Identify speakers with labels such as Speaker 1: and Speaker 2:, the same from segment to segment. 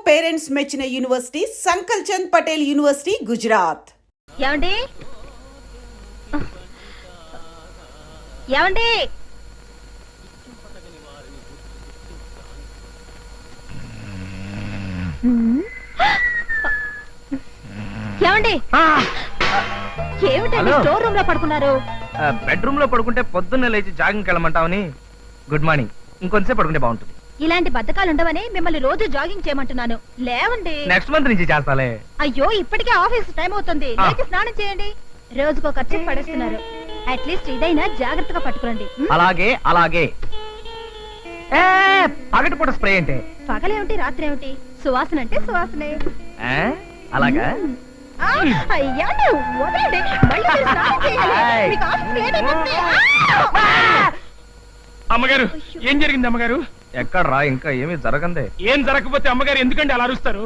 Speaker 1: Parents మెచ్చిన university సంకల్ Chand Patel university Gujarat.
Speaker 2: ఏమండి ఏమండి ఏమండి ఏమిటండి స్టోర్ రూమ్ లో పడుకున్నారు?
Speaker 3: బెడ్రూమ్ లో పడుకుంటే పొద్దున్నే లేచి జాగింగ్ వెళ్ళమంటావని. Good morning. ఇంకొంచెం పడుకుంటే బాగుంటుంది.
Speaker 2: ఇలాంటి బద్ధకాలు ఉండవని మిమ్మల్ని రోజు జాగింగ్ చేయమంటున్నాను. లేవండి.
Speaker 3: నెక్స్ట్ మంత్ నుంచి చేస్తాలే.
Speaker 2: అయ్యో ఇప్పటికే ఆఫీస్ టైం అవుతుంది. లేచి స్నానం చేయండి. రోజుకో ఖర్చు పడేస్తున్నారు. అట్లీస్ట్ ఇదైనా జాగ్రత్తగా పట్టుకోండి.
Speaker 3: అలాగే అలాగే. పగటిపూట స్ప్రే అంటే
Speaker 2: పగలేమిటి రాత్రి ఏమిటి? సువాసన అంటే సువాసనే.
Speaker 3: అలాగా.
Speaker 2: అయ్యా వదలండి. మళ్ళీ మీరు స్నానం చేయాలి. మీకు ఆఫీస్ లేట్ అయిపోతుంది.
Speaker 4: అమ్మగారు ఏం జరిగింది అమ్మగారు?
Speaker 3: ఎక్కడ్రా ఇంకా ఏమీ జరగందే.
Speaker 4: ఏం జరగకపోతే అమ్మగారు ఎందుకంటే అలా అరుస్తారు?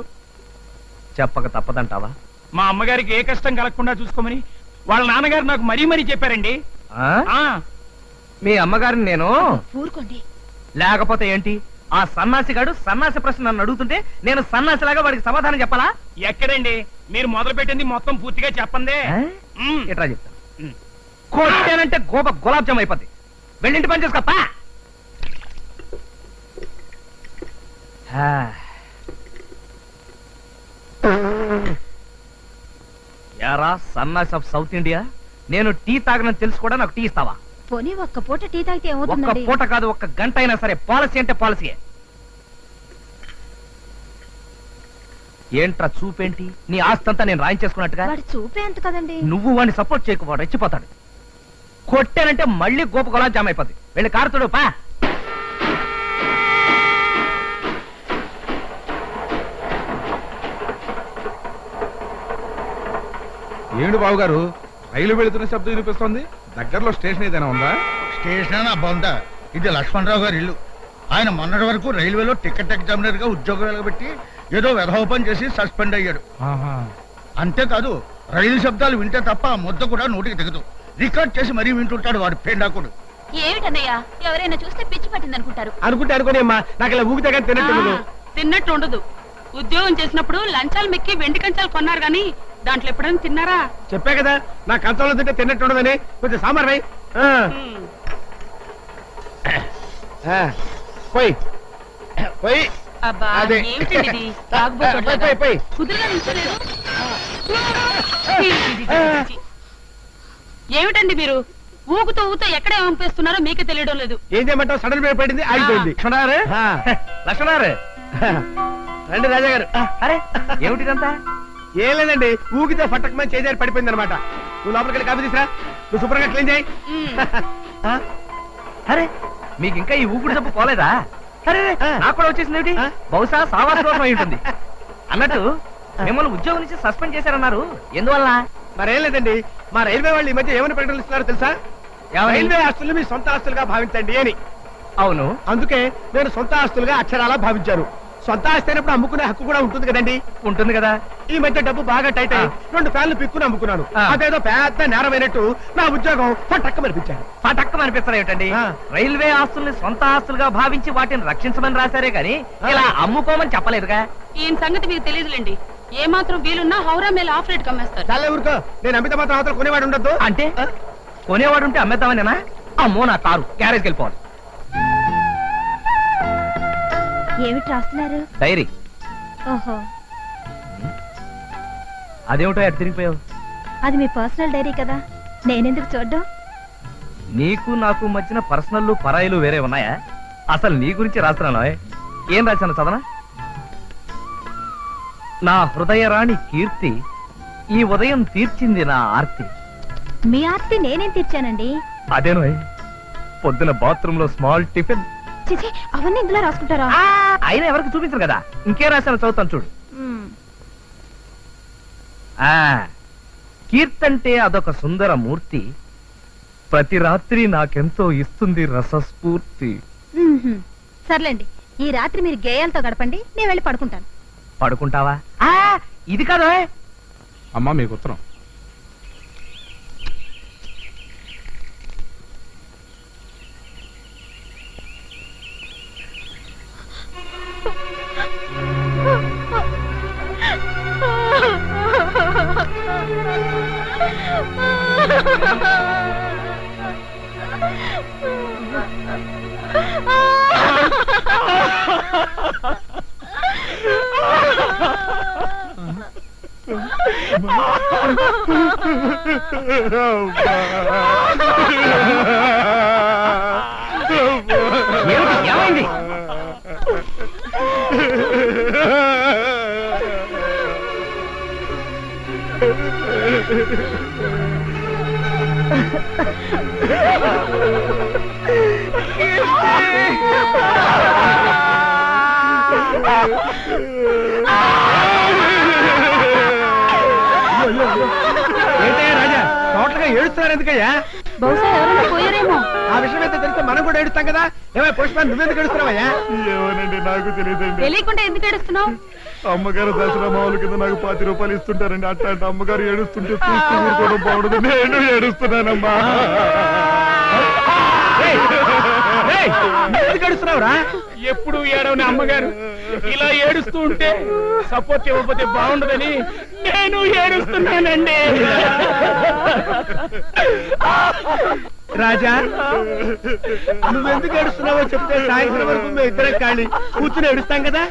Speaker 3: చెప్పక తప్పదంటావా?
Speaker 4: మా అమ్మగారికి ఏ కష్టం కలగకుండా చూసుకోమని వాళ్ళ నాన్నగారు నాకు మరీ మరీ చెప్పారండి.
Speaker 3: మీ అమ్మగారిని నేను
Speaker 2: ఊరుకోండి.
Speaker 3: లేకపోతే ఏంటి? ఆ సన్నాసిగాడు సన్నాసి ప్రశ్న నన్ను అడుగుతుంటే నేను సన్నాసిలాగా వాడికి సమాధానం చెప్పాలా?
Speaker 4: ఎక్కడండి మీరు మొదలు పెట్టింది మొత్తం పూర్తిగా చెప్పందే.
Speaker 3: ఎట్లా చెప్తాను? కొట్టానంటే గులాబ్ జామ్ అయిపోద్ది. వెళ్ళింటి పని చేసుకోపా. యారా సన్నాసి ఆఫ్ సౌత్ ఇండియా, నేను టీ తాగనని తెలుసు కూడా నాకు టీ ఇస్తావా?
Speaker 2: పోనీ ఒక్క పూట టీ తాగితే
Speaker 3: ఒక్క
Speaker 2: ఏమవుతుందండి?
Speaker 3: పూట కాదు, ఒక్క గంట అయినా సరే. పాలసీ అంటే పాలసీయే. ఏంట్రా చూపేంటి? నీ ఆస్తంతా నేను రాయించేసుకున్నట్టుగా.
Speaker 2: వాడు చూపే అంత కదండి.
Speaker 3: నువ్వు వాడిని సపోర్ట్ చేయకు, వాడు రెచ్చిపోతాడు. కొట్టానంటే మళ్ళీ గోప గులాబ్ జామ్ అయిపోద్ది. వెళ్ళి కారుతుడు పా.
Speaker 5: ఏమిటి బాబు గారు, రైలు వెళుతున్న శబ్దం వినిపిస్తోంది? దగ్గరలో స్టేషన్ ఏదైనా ఉందా?
Speaker 6: స్టేషన్ బొంద. ఇది లక్ష్మణరావు గారి ఇల్లు. ఆయన మొన్నటి వరకు రైల్వేలో టికెట్ ఎగ్జామినర్ గా ఉద్యోగం వెలగబెట్టి ఏదో వెధోపం చేసి సస్పెండ్ అయ్యాడు. అంతేకాదు రైలు శబ్దాలు వింటే తప్ప ఆ ముద్ద కూడా నోటికి దిగదు. రికార్డ్ చేసి మరీ వింటుంటాడు వాడు పేండాకుడు.
Speaker 2: ఏమిటన్నయ్యా, ఎవరైనా చూస్తే పిచ్చి పట్టింది అనుకుంటారు.
Speaker 4: అనుకోని అమ్మా, నాకు ఇలా ఊగితే కానీ
Speaker 7: తిన్నట్టు ఉండదు. ఉద్యోగం చేసినప్పుడు లంచాలు మెక్కి వెండి కంచాలు కొన్నారు గాని దాంట్లో ఎప్పుడైనా తిన్నారా?
Speaker 4: చెప్పా కదా నా కంచంలో తింటే తిన్నట్టు ఉండదని. కొంచెం సాంబార్ రై. పోయి పోయి
Speaker 7: అబ్బా
Speaker 4: అదే.
Speaker 7: ఏమిటండి ఇది? తాగుబోతోడ్లాగా. కుదురుగా నిల్చోలేదు. ఏమిటండి మీరు ఊగుతూ ఊగుతూ ఎక్కడ పంపిస్తున్నారో మీకే తెలియడం లేదు.
Speaker 4: ఏం చేయమంటావు? సడన్ బ్రేక్ పడింది, ఆగిపోయింది.
Speaker 3: లక్ష్మణారు, లక్ష్మణారు
Speaker 4: రండి రాజా గారు.
Speaker 3: అరే ఏమిటిదంతా?
Speaker 4: ఏం లేదండి, ఊగితే ఫట్టకమని చేజారి పడిపోయింది అనమాట. నువ్వు లోపలికి వెళ్ళి కాఫీ తీసురా. నువ్వు శుభ్రంగా క్లీన్ చేయి.
Speaker 3: అరే మీకు ఇంకా ఈ ఊపిరి జబ్బు పోలేదా? అరే నాకు కూడా వచ్చేసింది ఏమిటి? బహుశా సావాస దోషం అయి ఉంటుంది. అన్నట్టు మిమ్మల్ని ఉద్యోగం నుంచి సస్పెండ్ చేశారన్నారు, ఎందువల్ల?
Speaker 4: మరేం లేదండి, మా రైల్వే వాళ్ళు ఈ మధ్య ఏమని ప్రకటనలు ఇస్తున్నారో తెలుసా? రైల్వే ఆస్తులు మీ సొంత ఆస్తులుగా భావించండి అని.
Speaker 3: అవును,
Speaker 4: అందుకే నేను సొంత ఆస్తులుగా అక్షరాలా భావించారు. సొంత ఆస్తి అయినప్పుడు అమ్ముకునే హక్కు కూడా ఉంటుంది కదండి.
Speaker 3: ఉంటుంది కదా.
Speaker 4: ఈ మధ్య డబ్బు బాగా టైట్ అయ్యి 2 ఫ్యాన్లు పిక్కుని అమ్ముకున్నాను. అదేదో పెద్ద నేరమైనట్టు నా ఉద్యోగం పట్టక్కమనిపించాను.
Speaker 3: పటక్కమనిపిస్తారు ఏమిటండి? రైల్వే ఆస్తుల్ని సొంత ఆస్తులుగా భావించి వాటిని రక్షించమని రాశారే గాని ఇలా అమ్ముకోమని చెప్పలేదుగా.
Speaker 7: ఈయన సంగతి మీకు తెలియదులేండి. ఏ మాత్రం వీలున్నా హౌరా మేల ఆఫ్ రేట్ కమ్మేస్తారు.
Speaker 4: చాలా ఊరుకో, నేను అమిత మాత్రం అవతల కొనేవాడు ఉండద్దు.
Speaker 3: అంటే కొనేవాడు ఉంటే అమ్మేద్దామనేనా? అమ్మో నా కారు గ్యారేజ్కి వెళ్ళిపోవాలి.
Speaker 2: ఏమిటి రాస్తున్నారు?
Speaker 3: డైరీ.
Speaker 2: ఓహో,
Speaker 3: అదేమిటో ఎటు తిరిగిపోయావు?
Speaker 2: అది మీ పర్సనల్ డైరీ కదా, నేనెందుకు చూడ్డం?
Speaker 3: నీకు నాకు మధ్యన పర్సనల్ పరాయిలు వేరే ఉన్నాయా? అసలు నీ గురించి రాస్తున్నాను. ఏం రాశాను చదవనా? నా హృదయరాణి కీర్తి ఈ ఉదయం తీర్చింది నా ఆర్తి.
Speaker 2: మీ ఆర్తి నేనేం తీర్చానండి?
Speaker 3: అదేనో పొద్దున బాత్రూమ్ లో స్మాల్ టిఫిన్.
Speaker 2: చిచి, అవన్నీ ఇందులో రాసుకుంటారా?
Speaker 3: అయినా ఎవరికి చూపించరు కదా. ఇంకే రాశాను, చదువుతాను చూడు. కీర్తంటే అదొక సుందర మూర్తి, ప్రతి రాత్రి నాకెంతో ఇస్తుంది రసస్ఫూర్తి.
Speaker 2: సర్లేండి, ఈ రాత్రి మీరు గేయాలతో గడపండి, నేను వెళ్ళి పడుకుంటాను.
Speaker 3: పడుకుంటావా? ఇది కాదు.
Speaker 5: అమ్మా మీకు ఉత్తరం.
Speaker 3: ఏమైంది?
Speaker 4: ఏంటయ్యా రాజా, టోటల్గా ఏడుస్తున్నారు ఎందుకయ్యా?
Speaker 2: బహుశా ఎవరైనా పోయారేమో.
Speaker 4: ఆ విషయం అయితే తెలిస్తే మనం కూడా ఏడుస్తాం కదా. ఏమై పుష్ప, నువ్వెందుకు ఏడుస్తున్నావయ్యా? ఏమోనండి, నాకు తెలియదండి.
Speaker 2: తెలియకుండా ఎందుకు ఏడుస్తున్నావు?
Speaker 4: అమ్మగారు దసరా మామూలు కింద నాకు 10 రూపాయలు ఇస్తుంటారండి. అట్లాంటి అమ్మగారు ఏడుస్తుంటే చూస్తూ ఊరుకోవడం బాగుండదు. నేను ఏడుస్తున్నానమ్మా. ఎందుకు ఏడుస్తున్నావురా? ఎప్పుడు ఏడవని అమ్మగారు ఇలా ఏడుస్తూ ఉంటే సపోర్ట్ ఇవ్వకపోతే బాగుండదని నేను ఏడుస్తున్నానండి. రాజా, నువ్వెందుకు ఏడుస్తున్నావో చెప్తే సాయంత్రం వరకు మేము ఇద్దరం ఖాళీ కూర్చుని ఏడుస్తాం కదా.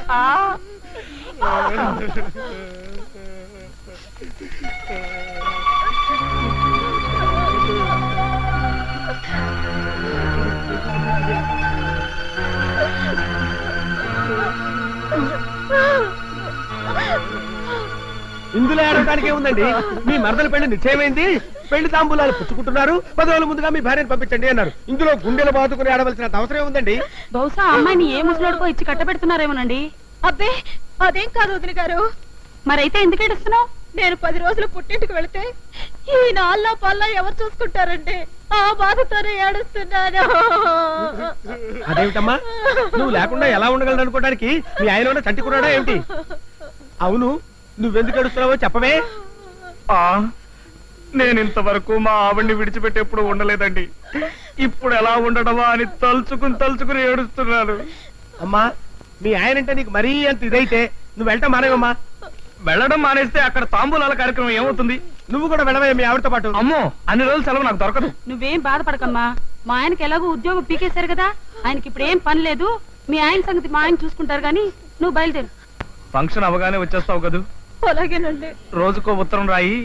Speaker 4: ఇందులో ఏడవడానికి ఏముందండి? మీ మరదల పెళ్లి నిశ్చయమైంది, పెళ్లి తాంబూలాలు పుచ్చుకుంటున్నారు, 10 రోజుల ముందుగా మీ భార్యను పంపించండి అన్నారు. ఇందులో గుండెలు బాదుకుని ఆడవలసిన అవసరం ఏముందండి?
Speaker 7: బహుశా అమ్మాయిని ఏ ముసలోడుకో ఇచ్చి కట్టబెడుతున్నారేమోనండి.
Speaker 2: అబ్బే అదేం కాదు వదిన గారు.
Speaker 7: మరైతే ఎందుకు ఏడుస్తున్నావు?
Speaker 2: నేను 10 రోజులు పుట్టింటికి వెళితే ఈ నాళ్ళ పల్లా ఎవరు చూసుకుంటారండి? ఆ బాధతోనే ఏడుస్తున్నాను.
Speaker 4: అదేమిటమ్మా, నువ్వు లేకుండా ఎలా ఉండగలను అనుకోవడానికి మీ ఆయన చంటి కున్నాడా ఏమిటి? అవును, నువ్వెందుకు ఏడుస్తున్నావో చెప్పవే. నేను ఇంతవరకు మా ఆవిడ్ని విడిచిపెట్టి ఎప్పుడు ఉండలేదండి. ఇప్పుడు ఎలా ఉండడమా అని తలుచుకుని ఏడుస్తున్నాను. అమ్మా, మీ ఆయనంటే నీకు మరీ అంత ఇదైతే నువ్వు వెళ్ళటం మానేవమ్మా.
Speaker 3: వెళ్ళడం మానేస్తే అక్కడ తాంబూలాల కార్యక్రమం ఏమవుతుంది?
Speaker 4: నువ్వు కూడా వెళ్ళవే మీ ఆవిడతో పాటు.
Speaker 3: అమ్మో, అన్ని రోజులు సెలవు నాకు దొరకదు.
Speaker 7: నువ్వేం బాధపడకమ్మా. మా ఆయనకి ఎలాగో ఉద్యోగం పీకేశారు కదా, ఆయనకి ఇప్పుడు ఏం పని లేదు. మీ ఆయన సంగతి మా ఆయన చూసుకుంటారు గాని నువ్వు బయలుదేరు.
Speaker 3: ఫంక్షన్ అవగానే వచ్చేస్తావు కదూ?
Speaker 2: అలాగేనండి.
Speaker 3: రోజుకో ఉత్తరం రాయి.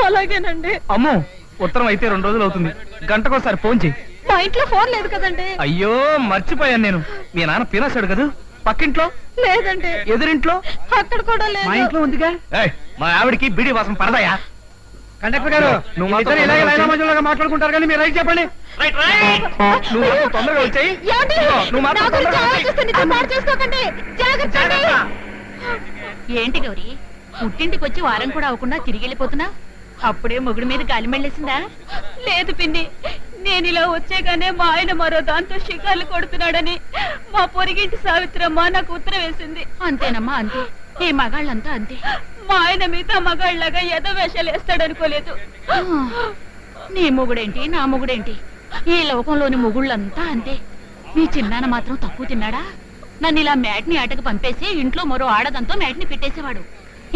Speaker 2: అలాగేనండి.
Speaker 3: అమ్మో, ఉత్తరం అయితే 2 రోజులు అవుతుంది. గంటకోసారి ఫోన్ చెయ్యి.
Speaker 2: మా ఇంట్లో ఫోన్ లేదు కదండి.
Speaker 3: అయ్యో, మర్చిపోయాను నేను. మీ నాన్న తినేశాడు కదూ? పక్కింట్లో
Speaker 2: లేదండి.
Speaker 3: ఎదురింట్లో
Speaker 2: అక్కడ కూడా లేదు.
Speaker 3: మా ఇంట్లో ఉందిగా. మా ఆవిడికి బిడి వాసన పడదాయా?
Speaker 4: కండక్టర్ గారు,
Speaker 3: నువ్వు మాతో
Speaker 4: ఇద్దరు ఇలాగే లైలా మధ్యలో మాట్లాడుకుంటారు కానీ మీరు రైట్ చెప్పండి.
Speaker 3: నువ్వు మాత్రం తొందరగా వచ్చాయి.
Speaker 2: ఏమండి?
Speaker 3: నువ్వు మాత్రం
Speaker 2: నా గురించి
Speaker 3: తొందరగా వచ్చేయ్.
Speaker 2: ఆలోచిస్తే నిజం పాడు చేసుకోకండి. జాగ్రత్త అండి.
Speaker 8: ఏంటి గౌరీ, పుట్టింటికి వచ్చి వారం కూడా అవ్వకుండా తిరిగి వెళ్ళిపోతున్నా? అప్పుడే మొగుడు మీద గాలి మెళ్ళేసిందా?
Speaker 2: లేదు పిన్ని, నేను ఇలా వచ్చేగానే మా ఆయన మరో దాంతో షికార్లు కొడుతున్నాడని మా పొరిగింటి సావిత్రమ్మ నాకు ఉత్తరం వేసింది.
Speaker 8: అంతేనమ్మా, అంతే. ఏ మగాళ్ళంతా అంతే.
Speaker 2: మా ఆయన మిగతా మగాళ్ళగా ఏదో వేషాలు వేస్తాడనుకోలేదు.
Speaker 8: నీ మొగుడేంటి, నా మొగుడేంటి, ఈ లోకంలోని మొగుళ్ళంతా అంతే. మీ చిన్నాన్న మాత్రం తక్కువ తిన్నాడా? నన్ను ఇలా మ్యాట్ని ఆటకు పంపేసి ఇంట్లో మరో ఆడదంతో మ్యాట్ని పెట్టేసేవాడు.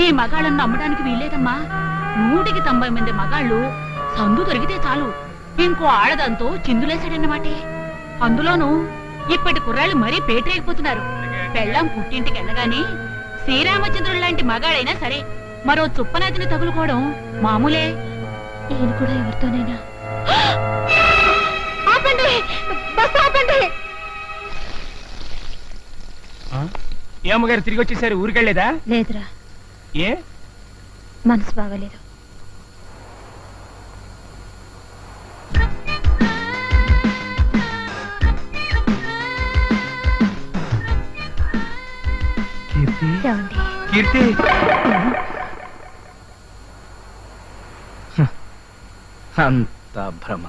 Speaker 8: ఈ మగాళ్ళను నమ్మడానికి వీల్లేదమ్మా. 190 మంది మగాళ్ళు సందు దొరికితే చాలు ఇంకో ఆడదంతో చిందులేశాడన్నమాటే. అందులోనూ ఇప్పటి కుర్రాళ్ళు మరీ పేటరేగిపోతున్నారు. పెళ్ళాం పుట్టింటికి వెళ్ళగాని శ్రీరామచంద్రుడు లాంటి మగాడైనా సరే మరో చుప్పనాతిని తగులుకోవడం మామూలే.
Speaker 2: ఈయన కూడా ఎవరితోనైనా. ఆపండి, బస్ ఆపండి.
Speaker 4: ఏ అమ్మగారు తిరిగి వచ్చేసారు? ఊరికెళ్ళేదా?
Speaker 2: లేదురా,
Speaker 4: ఏ
Speaker 2: మనసు బాగలేదు.
Speaker 3: కీర్తి, అంత భ్రమ.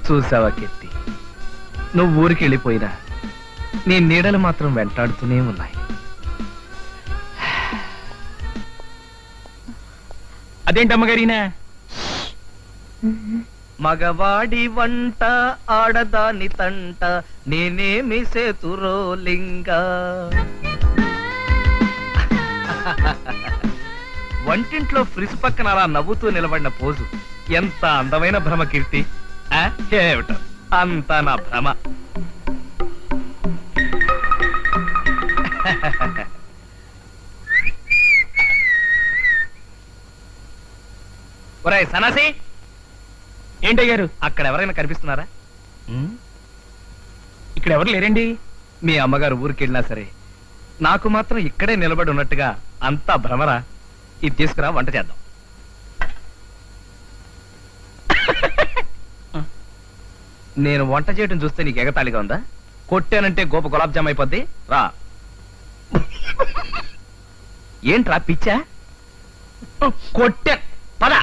Speaker 3: చూసావా కీర్తి, నువ్వు ఊరికి వెళ్ళిపోయినా నీ నీడలు మాత్రం వెంటాడుతూనే ఉన్నాయి.
Speaker 4: అదేంటి అమ్మగారినా?
Speaker 3: మగవాడి వంట ఆడదాని తంట నేనేమి సేతురోలింగా. వంటింట్లో ఫ్రిజ్ పక్కన అలా నవ్వుతూ నిలబడిన పోజు ఎంత అందమైన భ్రమ కీర్తి. ఏమిటో అంతా నా భ్రమ. ఒరేయ్ సన్నాసి,
Speaker 4: ఏంటయ్యారు?
Speaker 3: అక్కడ ఎవరైనా కనిపిస్తున్నారా?
Speaker 4: ఇక్కడ ఎవరు లేరండి.
Speaker 3: మీ అమ్మగారు ఊరికెళ్ళినా సరే నాకు మాత్రం ఇక్కడే నిలబడి ఉన్నట్టుగా అంతా భ్రమరా. ఇది తీసుకురా, వంట చేద్దాం. నేను వంట చేయడం చూస్తే నీకు ఎగతాళిగా ఉందా? కొట్టానంటే గోప గులాబ్ జామ్ అయిపోద్ది. రా. ఏంట్రా పిచ్చా? కొట్టా పద.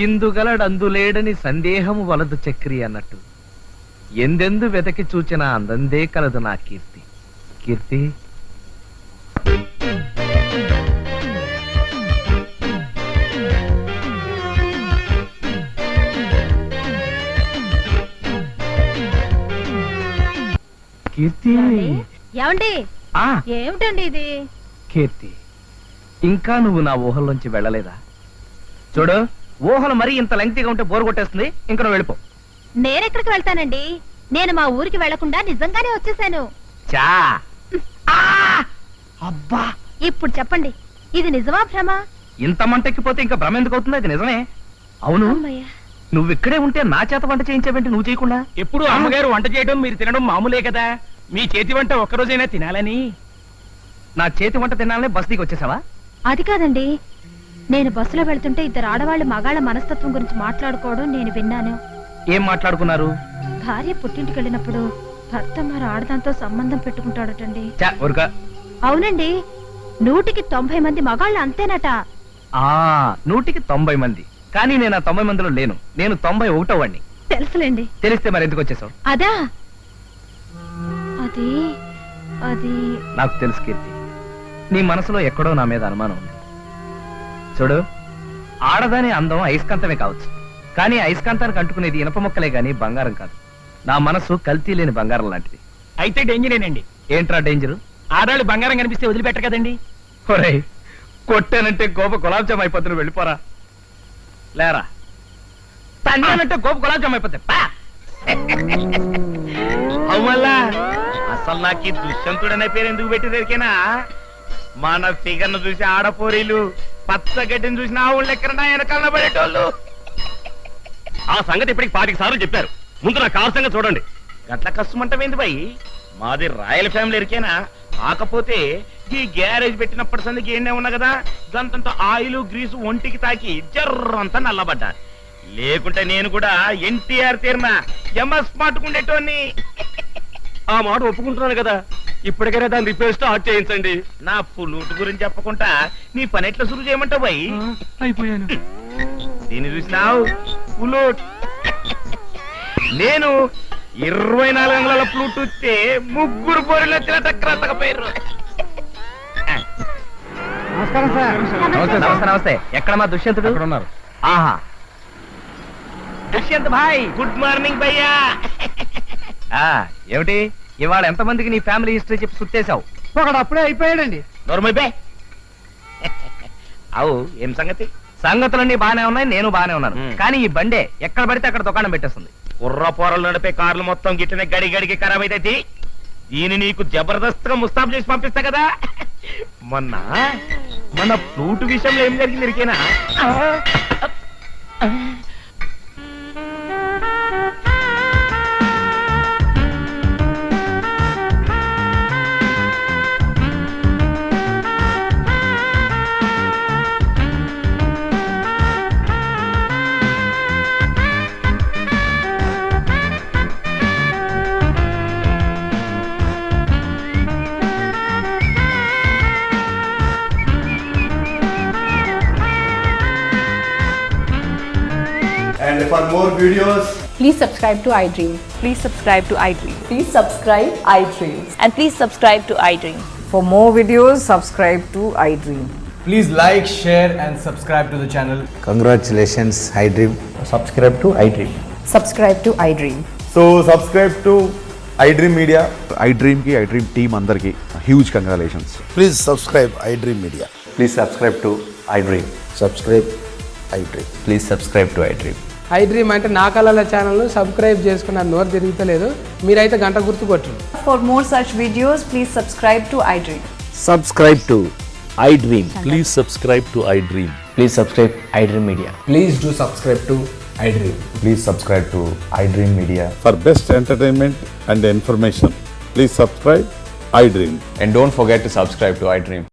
Speaker 3: ఇందుగలడందులేడని సందేహము వలదు చక్రి అన్నట్టు ఎందెందు వెతకి చూచిన అందందే కలదు నా కీర్తి. కీర్తి, కీర్తి.
Speaker 2: ఏమండి?
Speaker 3: ఆ
Speaker 2: ఏమిటండి ఇది?
Speaker 3: కీర్తి, ఇంకా నువ్వు నా ఊహల్లోంచి వెళ్ళలేదా? చూడు, ఊహలు మరీ ఇంత లెంగ్తీగా ఉంటే బోరు కొట్టేస్తుంది. ఇంకా నువ్వు వెళ్ళిపో.
Speaker 2: నేనెక్కడికి వెళ్తానండి? నేను మా ఊరికి వెళ్లకుండా నిజంగానే వచ్చేసాను.
Speaker 3: చా. అబ్బా,
Speaker 2: ఇప్పుడు చెప్పండి, ఇది నిజమా భ్రమ?
Speaker 3: ఇంత మంటెక్కిపోతే ఇంకా భ్రమ ఎందుకు అవుతుంది? అది నిజమే. అవును,
Speaker 2: అమ్మయ్య.
Speaker 3: నువ్వు ఇక్కడే ఉంటే నా చేత వంట చేయించావేంటి నువ్వు చేయకుండా?
Speaker 4: ఎప్పుడు అమ్మగారు వంట చేయడం మీరు తినడం మామూలే కదా. మీ చేతి వంట ఒక్కరోజైనా తినాలని.
Speaker 3: నా చేతి వంట తినాలనే బస్తీకి వచ్చేసావా?
Speaker 2: అది కాదండి, నేను బస్సులో వెళ్తుంటే ఇద్దరు ఆడవాళ్ళు మగాళ్ళ మనస్తత్వం గురించి మాట్లాడుకోవడం నేను విన్నాను.
Speaker 3: ఏం మాట్లాడుకున్నారు?
Speaker 2: భార్య పుట్టింటికి వెళ్ళినప్పుడు భర్త మరి ఆడదాంతో సంబంధం పెట్టుకుంటాడటండి.
Speaker 3: చా, ఊరుకా.
Speaker 2: అవునండి, 190 మంది మగాళ్ళు అంతేనట.
Speaker 3: ఆ 190 మంది. కానీ నేను ఆ 90 మందిలో లేను. నేను 91వ వాడిని.
Speaker 2: తెలుసులేండి.
Speaker 3: తెలిస్తే మరి ఎందుకు వచ్చేసావు?
Speaker 2: అదా, అది అది
Speaker 3: నాకు తెలుసు కీర్తి, నీ మనసులో ఎక్కడో నా మీద అనుమానం ఉంది. చూడు, ఆడదాని అందం అయస్కాంతమే కావచ్చు, కానీ అయస్కాంతానికి అంటుకునేది ఇనప మొక్కలే గాని బంగారం కాదు. నా మనసు కల్తీ లేని బంగారం లాంటిది.
Speaker 4: అయితే డేంజరేనండి.
Speaker 3: ఏంట్రా డేంజరు?
Speaker 4: ఆడాళ్ళు బంగారం కనిపిస్తే వదిలిపెట్టరు కదండి.
Speaker 3: ఒరేయ్, కొట్టానంటే గోప గులాబ్ జామ్ అయిపోతుంది. వెళ్ళిపోరా. లేరా. తన్నానంటే గోప గులాబ్ జామ్ అయిపోతాయి.
Speaker 4: అవ్వల్లా, అసలు నాకు ఈ దుష్యంతుడనే పేరు ఎందుకు పెట్టిరేకేనా? మన ఫిగర్ను చూసి ఆడపోరీలు, పచ్చగడ్డిని చూసిన ఆవుళ్ళు ఎక్కడ వెనకాల పడేటోళ్ళు.
Speaker 9: ఆ సంగతి ఇప్పటికి 5 సార్లు చెప్పారు. ముందు నా కారు సంగతి చూడండి.
Speaker 4: గట్ల కష్టమంటమేంది బాయ్? మాది రాయల్ ఫ్యామిలీ ఎరికేనా? కాకపోతే ఈ గ్యారేజ్ పెట్టినప్పటి సందికి ఏండే ఉన్నా కదా, గంతంత ఆయిల్ గ్రీసు ఒంటికి తాకి జర్రంతా నల్లబడ్డా. లేకుంటే నేను కూడా ఎన్టీఆర్ తీరిన ఎంఎస్ మాటుకుండేటోని.
Speaker 9: ఆ మాట ఒప్పుకుంటున్నాను కదా, ఇప్పటికైనా దాన్ని రిపేర్ స్టార్ట్ చేయించండి.
Speaker 4: నా పుల్లూటు గురించి చెప్పకుండా నీ పని ఎట్లా సురు చేయమంటావు బాయ్?
Speaker 9: అయిపోయాను.
Speaker 4: దీన్ని చూసినావు, పుల్లూట్. నేను 24 అంగుళాల ఫ్లూట్ వస్తే 3 పోరీలు వచ్చిన టక్కరత్తకపోయారు.
Speaker 5: నమస్కారం సార్.
Speaker 3: నమస్తే నమస్తే. ఎక్కడ మా దుష్యంతుడు?
Speaker 5: అక్కడ ఉన్నారు.
Speaker 3: ఆహా, దుష్యంత్ భాయ్.
Speaker 4: గుడ్ మార్నింగ్ భయ్యా.
Speaker 3: ఏమిటి ఇవాళ ఎంతమందికి నీ ఫ్యామిలీ హిస్టరీ చెప్పి సుట్టేశావు?
Speaker 5: ఒకడు అప్పుడే అయిపోయాడండి.
Speaker 4: నోర్మైపే. అవు ఏం సంగతి?
Speaker 3: సంగతులన్నీ బానే ఉన్నాయి, నేను బానే ఉన్నాను. కానీ ఈ బండే ఎక్కడ పడితే అక్కడ దుకాణం పెట్టేస్తుంది.
Speaker 4: కుర్ర పోరలు నడిపే కార్లు మొత్తం గిట్టనే గడి గడికి ఖరాబ్ అయితే దీన్ని నీకు జబర్దస్త్ గా ముస్తాబ్ చేసి పంపిస్తా కదా. మొన్న మన ఫ్రూట్ విషయంలో ఏం జరిగింది ఇరికేనా?
Speaker 10: And for more videos,
Speaker 7: Please subscribe to iDream. Please subscribe to iDream.
Speaker 2: Please subscribe iDream.
Speaker 8: And please subscribe to iDream.
Speaker 2: For more videos, subscribe to iDream.
Speaker 10: Please like, share and subscribe to the channel.
Speaker 11: Congratulations, iDream. Subscribe to iDream.
Speaker 2: Subscribe to iDream.
Speaker 10: So subscribe to iDream Media.
Speaker 5: iDream కి iDream team అందరికి huge congratulations.
Speaker 6: Please subscribe iDream media.
Speaker 11: Please subscribe to iDream. Subscribe iDream. Please subscribe to iDream.
Speaker 4: iDream అంటే నా కళల ఛానల్ను subscribe చేసుకున్న నోరు తిరుగుతలేదు. మీరైతే గంట గుర్తు కొట్టండి.
Speaker 2: For more such videos, please subscribe to iDream.
Speaker 9: Subscribe to iDream.
Speaker 11: Please subscribe to iDream. Please subscribe iDream Media.
Speaker 10: Please do subscribe to iDream.
Speaker 11: Please subscribe to iDream Media.
Speaker 6: For best entertainment and information please subscribe iDream.
Speaker 11: And don't forget to subscribe to iDream.